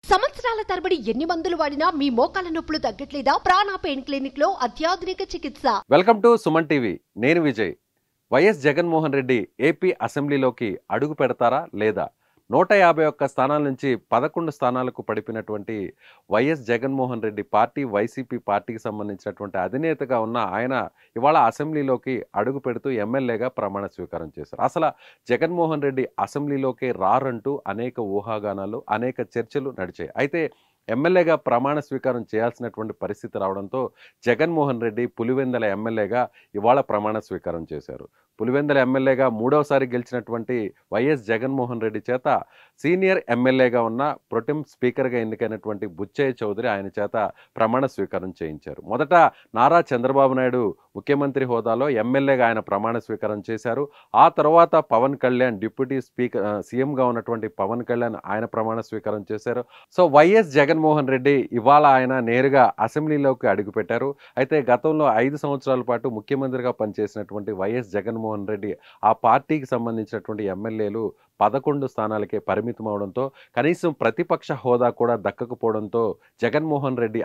సంవత్సరాల తరబడి ఎన్ని మందులు వాడినా మీ మోకాల నొప్పులు తగ్గట్లేదా? ప్రాణ పెయిన్ క్లినిక్ లో అత్యాధునిక చికిత్స. Welcome to Suman TV. నేను విజయ్. వైఎస్ జగన్మోహన్ రెడ్డి ఏపీ అసెంబ్లీలోకి అడుగు పెడతారా లేదా? 151 స్థానాల నుంచి 11 స్థానాలకు పడిపోయినటువంటి YS Jaganmohan Reddy party, YCP పార్టీకి సంబంధించినటువంటి అధినేతగా ఉన్న ఆయన ఇవాళ అసెంబ్లీలోకి అడుగు పెడుతూ ఎమ్మెల్యేగా ప్రమాణ స్వీకారం చేశారు. అసలు జగన్మోహన్ రెడ్డి అసెంబ్లీలోకి రారంటూ అనేక ఊహాగానాలు, అనేక చర్చలు నడిచాయి. అయితే ఎమ్మెల్యేగా ప్రమాణ స్వీకారం చేయాల్సినటువంటి పరిస్థితి రావడంతో జగన్మోహన్ రెడ్డి పులివెందుల ఎమ్మెల్యేగా ఇవాళ ప్రమాణ స్వీకారం చేశారు. పులివెందుల ఎమ్మెల్యేగా మూడవసారి గెలిచినటువంటి వైఎస్ జగన్మోహన్ రెడ్డి చేత సీనియర్ ఎమ్మెల్యేగా ఉన్న ప్రొటెం స్పీకర్గా ఎన్నికైనటువంటి బుచ్చయ్య చౌదరి ఆయన చేత ప్రమాణ స్వీకారం చేయించారు. మొదట నారా చంద్రబాబు నాయుడు ముఖ్యమంత్రి హోదాలో ఎమ్మెల్యేగా ఆయన ప్రమాణ స్వీకారం చేశారు. ఆ తర్వాత పవన్ కళ్యాణ్ డిప్యూటీ సీఎంగా ఉన్నటువంటి పవన్ కళ్యాణ్ ఆయన ప్రమాణ స్వీకారం చేశారు. సో వైఎస్ జగన్మోహన్ రెడ్డి ఇవాళ ఆయన నేరుగా అసెంబ్లీలోకి అడుగుపెట్టారు. అయితే గతంలో 5 సంవత్సరాల పాటు ముఖ్యమంత్రిగా పనిచేసినటువంటి వైఎస్ జగన్మోహన్ రెడ్డి ఆ పార్టీకి సంబంధించినటువంటి ఎమ్మెల్యేలు 11 స్థానాలకే పరిమితం అవడంతో, కనీసం ప్రతిపక్ష హోదా కూడా దక్కకపోవడంతో జగన్మోహన్ రెడ్డి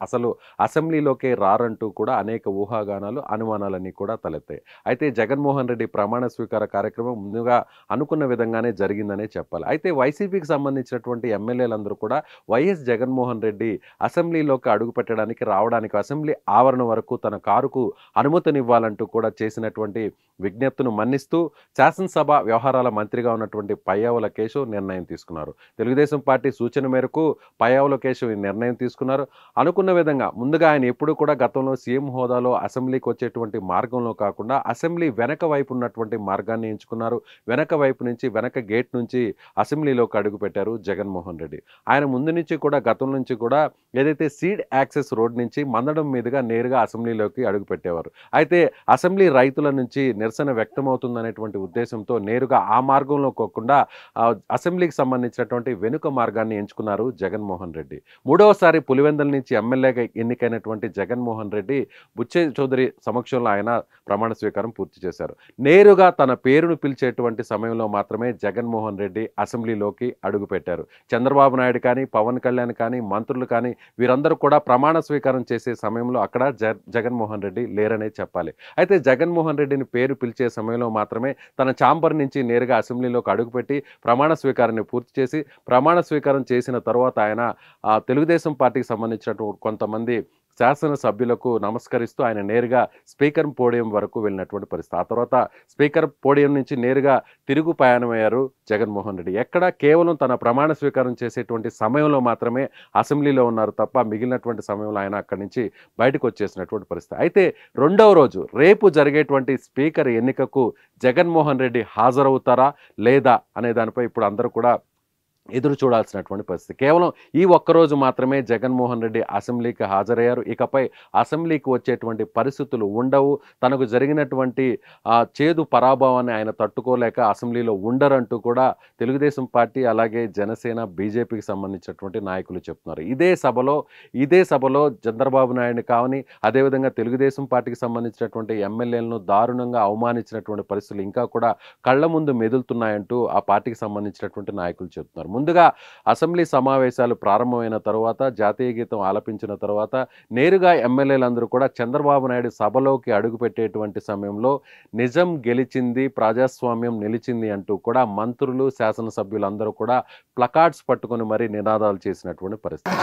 అసలు అసెంబ్లీలోకే రారంటూ కూడా అనేక ఊహాగానాలు, అనుమానాలన్నీ కూడా తలెత్తాయి. అయితే జగన్మోహన్ రెడ్డి ప్రమాణ స్వీకార కార్యక్రమం ముందుగా అనుకున్న విధంగానే జరిగిందనే చెప్పాలి. అయితే వైసీపీకి సంబంధించినటువంటి ఎమ్మెల్యేలందరూ కూడా వైఎస్ జగన్మోహన్ రెడ్డి అసెంబ్లీలోకి అడుగు పెట్టడానికి రావడానికి అసెంబ్లీ ఆవరణ వరకు తన కారుకు అనుమతినివ్వాలంటూ కూడా చేసినటువంటి విజ్ఞప్తిని మన్నిస్తూ శాసనసభ వ్యవహారాల మంత్రిగా ఉన్నటువంటి పయ్యావుల కేశవ్ నిర్ణయం తీసుకున్నారు. తెలుగుదేశం పార్టీ సూచన మేరకు పయ్యావుల కేశవ్ ఈ నిర్ణయం తీసుకున్నారు. అనుకున్న విధంగా ముందుగా ఆయన ఎప్పుడు కూడా గతంలో సీఎం హోదాలో అసెంబ్లీకి వచ్చేటువంటి మార్గంలో కాకుండా అసెంబ్లీ వెనక వైపు ఉన్నటువంటి మార్గాన్ని ఎంచుకున్నారు. వెనక వైపు నుంచి, వెనక గేట్ నుంచి అసెంబ్లీలోకి అడుగుపెట్టారు జగన్మోహన్ రెడ్డి. ఆయన ముందు నుంచి కూడా, గతం నుంచి కూడా ఏదైతే సీడ్ యాక్సెస్ రోడ్ నుంచి మందడం మీదుగా నేరుగా అసెంబ్లీలోకి అడుగుపెట్టేవారు. అయితే అసెంబ్లీ రైతుల నుంచి నిరసన వ్యక్తమవుతుందనేటువంటి ఉద్దేశంతో నేరుగా ఆ మార్గంలో కాకుండా అసెంబ్లీకి సంబంధించినటువంటి వెనుక మార్గాన్ని ఎంచుకున్నారు జగన్మోహన్ రెడ్డి. మూడవసారి పులివెందుల నుంచి ఎమ్మెల్యేగా ఎన్నికైనటువంటి జగన్మోహన్ రెడ్డి బుచ్చయ్య చౌదరి సమక్షంలో ఆయన ప్రమాణ స్వీకారం పూర్తి చేశారు. నేరుగా తన పేరును పిలిచేటువంటి సమయంలో మాత్రమే జగన్మోహన్ రెడ్డి అసెంబ్లీలోకి అడుగుపెట్టారు. చంద్రబాబు నాయుడు కానీ, పవన్ కళ్యాణ్ కానీ, మంత్రులు కానీ వీరందరూ కూడా ప్రమాణ స్వీకారం చేసే సమయంలో అక్కడ జగన్మోహన్ రెడ్డి లేరనే చెప్పాలి. అయితే జగన్మోహన్ రెడ్డిని పేరు పిలిచే సమయంలో మాత్రమే తన ఛాంబర్ నుంచి నేరుగా అసెంబ్లీలోకి అడుగుపెట్టి ప్రమాణ స్వీకారాన్ని పూర్తి చేసి, ప్రమాణ స్వీకారం చేసిన తర్వాత ఆయన తెలుగుదేశం పార్టీకి సంబంధించినటువంటి కొంతమంది శాసనసభ్యులకు నమస్కరిస్తూ ఆయన నేరుగా స్పీకర్ పోడియం వరకు వెళ్ళినటువంటి పరిస్థితి. ఆ తర్వాత స్పీకర్ పోడియం నుంచి నేరుగా తిరుగు ప్రయాణమయ్యారు జగన్మోహన్ రెడ్డి. ఎక్కడ కేవలం తన ప్రమాణ స్వీకారం చేసేటువంటి సమయంలో మాత్రమే అసెంబ్లీలో ఉన్నారు తప్ప మిగిలినటువంటి సమయంలో ఆయన అక్కడి నుంచి బయటకు వచ్చేసినటువంటి పరిస్థితి. అయితే రెండవ రోజు రేపు జరిగేటువంటి స్పీకర్ ఎన్నికకు జగన్మోహన్ రెడ్డి హాజరవుతారా లేదా అనే దానిపై ఇప్పుడు అందరూ కూడా ఎదురు చూడాల్సినటువంటి పరిస్థితి. కేవలం ఈ ఒక్కరోజు మాత్రమే జగన్మోహన్ రెడ్డి అసెంబ్లీకి హాజరయ్యారు. ఇకపై అసెంబ్లీకి వచ్చేటువంటి పరిస్థితులు ఉండవు. తనకు జరిగినటువంటి చేదు పరాభవాన్ని ఆయన తట్టుకోలేక అసెంబ్లీలో ఉండరంటూ కూడా తెలుగుదేశం పార్టీ, అలాగే జనసేన, బీజేపీకి సంబంధించినటువంటి నాయకులు చెప్తున్నారు. ఇదే సభలో చంద్రబాబు నాయుడిని కావని, అదేవిధంగా తెలుగుదేశం పార్టీకి సంబంధించినటువంటి ఎమ్మెల్యేలను దారుణంగా అవమానించినటువంటి పరిస్థితులు ఇంకా కూడా కళ్ళ ముందు మెదులుతున్నాయంటూ ఆ పార్టీకి సంబంధించినటువంటి నాయకులు చెప్తున్నారు. ముందుగా అసెంబ్లీ సమావేశాలు ప్రారంభమైన తర్వాత, జాతీయ గీతం ఆలపించిన తర్వాత నేరుగా ఎమ్మెల్యేలందరూ కూడా చంద్రబాబు నాయుడు సభలోకి అడుగుపెట్టేటువంటి సమయంలో నిజం గెలిచింది, ప్రజాస్వామ్యం నిలిచింది అంటూ కూడా మంత్రులు, శాసనసభ్యులందరూ కూడా ప్లకార్డ్స్ పట్టుకొని మరీ నినాదాలు చేసినటువంటి పరిస్థితి.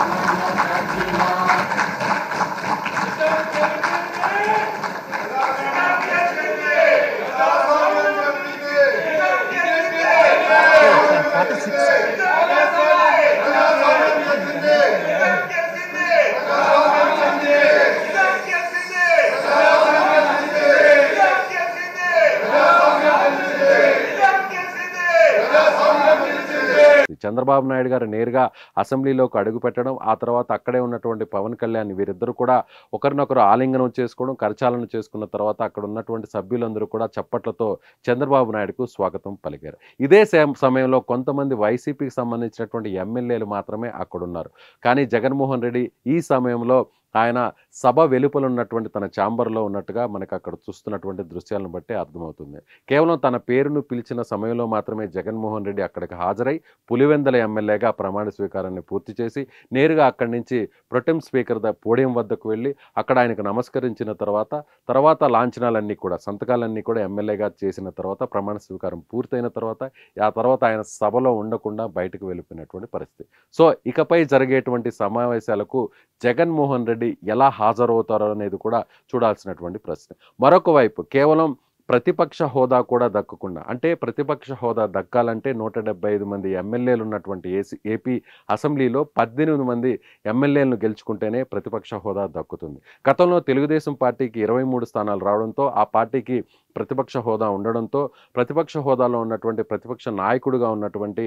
చంద్రబాబు నాయుడు గారు నేరుగా అసెంబ్లీలోకి అడుగుపెట్టడం, ఆ తర్వాత అక్కడే ఉన్నటువంటి పవన్ కళ్యాణ్ వీరిద్దరూ కూడా ఒకరినొకరు ఆలింగనం చేసుకోవడం, కరచాలన చేసుకున్న తర్వాత అక్కడ ఉన్నటువంటి సభ్యులందరూ కూడా చప్పట్లతో చంద్రబాబు నాయుడుకు స్వాగతం పలికారు. ఇదే సమయంలో కొంతమంది వైసీపీకి సంబంధించినటువంటి ఎమ్మెల్యేలు మాత్రమే అక్కడున్నారు. కానీ జగన్మోహన్ రెడ్డి ఈ సమయంలో ఆయన సభ వెలుపల ఉన్నటువంటి తన ఛాంబర్లో ఉన్నట్టుగా మనకు అక్కడ చూస్తున్నటువంటి దృశ్యాలను బట్టి అర్థమవుతుంది. కేవలం తన పేరును పిలిచిన సమయంలో మాత్రమే జగన్మోహన్ రెడ్డి అక్కడికి హాజరై పులివెందుల ఎమ్మెల్యేగా ప్రమాణ స్వీకారాన్ని పూర్తి చేసి నేరుగా అక్కడి నుంచి ప్రొటెం స్పీకర్ పోడియం వద్దకు వెళ్ళి అక్కడ ఆయనకు నమస్కరించిన తర్వాత లాంఛనాలన్నీ కూడా సంతకాలన్నీ కూడా ఎమ్మెల్యేగా చేసిన తర్వాత ప్రమాణ స్వీకారం పూర్తయిన తర్వాత ఆ తర్వాత ఆయన సభలో ఉండకుండా బయటకు వెళ్ళిపోయినటువంటి పరిస్థితి. సో ఇకపై జరిగేటువంటి సమావేశాలకు జగన్మోహన్ రెడ్డి ఎలా హాజరవుతారో అనేది కూడా చూడాల్సినటువంటి ప్రశ్న. మరొక వైపు కేవలం ప్రతిపక్ష హోదా కూడా దక్కకుండా, అంటే ప్రతిపక్ష హోదా దక్కాలంటే 175 మంది ఎమ్మెల్యేలు ఉన్నటువంటి ఏపీ అసెంబ్లీలో 18 మంది ఎమ్మెల్యేలను గెలుచుకుంటేనే ప్రతిపక్ష హోదా దక్కుతుంది. గతంలో తెలుగుదేశం పార్టీకి 23 స్థానాలు రావడంతో ఆ పార్టీకి ప్రతిపక్ష హోదా ఉండడంతో ప్రతిపక్ష హోదాలో ఉన్నటువంటి ప్రతిపక్ష నాయకుడిగా ఉన్నటువంటి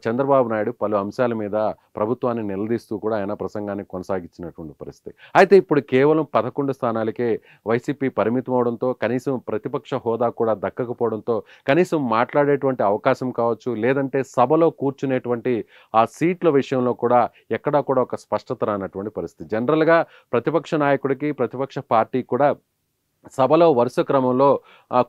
చంద్రబాబు నాయుడు పలు అంశాల మీద ప్రభుత్వాన్ని నిలదీస్తూ కూడా ఆయన ప్రసంగాన్ని కొనసాగించినటువంటి పరిస్థితి. అయితే ఇప్పుడు కేవలం 11 స్థానాలకే వైసీపీ పరిమితం అవడంతో కనీసం ప్రతిపక్ష హోదా కూడా దక్కకపోవడంతో కనీసం మాట్లాడేటువంటి అవకాశం కావచ్చు, లేదంటే సభలో కూర్చునేటువంటి ఆ సీట్ల విషయంలో కూడా ఎక్కడా కూడా ఒక స్పష్టత రానటువంటి పరిస్థితి. జనరల్గా ప్రతిపక్ష నాయకుడికి ప్రతిపక్ష పార్టీ కూడా సభలో వరుస క్రమంలో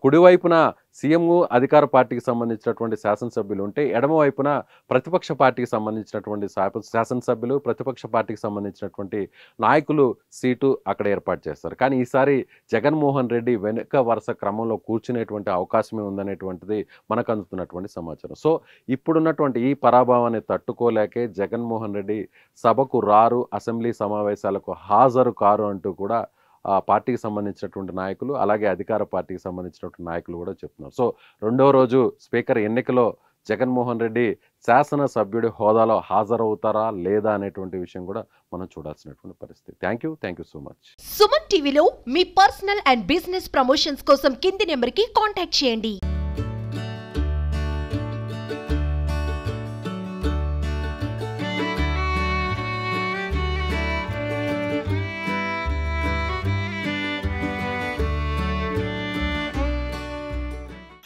కుడివైపున సీఎం అధికార పార్టీకి సంబంధించినటువంటి శాసనసభ్యులు ఉంటే ఎడమవైపున ప్రతిపక్ష పార్టీకి సంబంధించినటువంటి శాసనసభ్యులు ప్రతిపక్ష పార్టీకి సంబంధించినటువంటి నాయకులు సీటు అక్కడ ఏర్పాటు చేస్తారు. కానీ ఈసారి జగన్మోహన్ రెడ్డి వెనుక వరుస క్రమంలో కూర్చునేటువంటి అవకాశమే ఉందనేటువంటిది మనకు అందుతున్నటువంటి సమాచారం. సో ఇప్పుడున్నటువంటి ఈ పరాభవాన్ని తట్టుకోలేకే జగన్మోహన్ రెడ్డి సభకు రారు, అసెంబ్లీ సమావేశాలకు హాజరు కారు అంటూ కూడా ఆ పార్టీకి సంబంధించినటువంటి నాయకులు అలాగే అధికార పార్టీకి సంబంధించినటువంటి నాయకులు కూడా చెప్తున్నారు. సో రెండో రోజు స్పీకర్ ఎన్నికలో జగన్మోహన్ రెడ్డి శాసనసభ్యుడి హోదాలో హాజరవుతారా లేదా అనేటువంటి విషయం కూడా మనం చూడాల్సినటువంటి పరిస్థితి. Thank you so much. Suman టీవీలో మీ పర్సనల్ అండ్ బిజినెస్ ప్రమోషన్స్ కోసం కింది నెంబర్కి కాంటాక్ట్ చేయండి.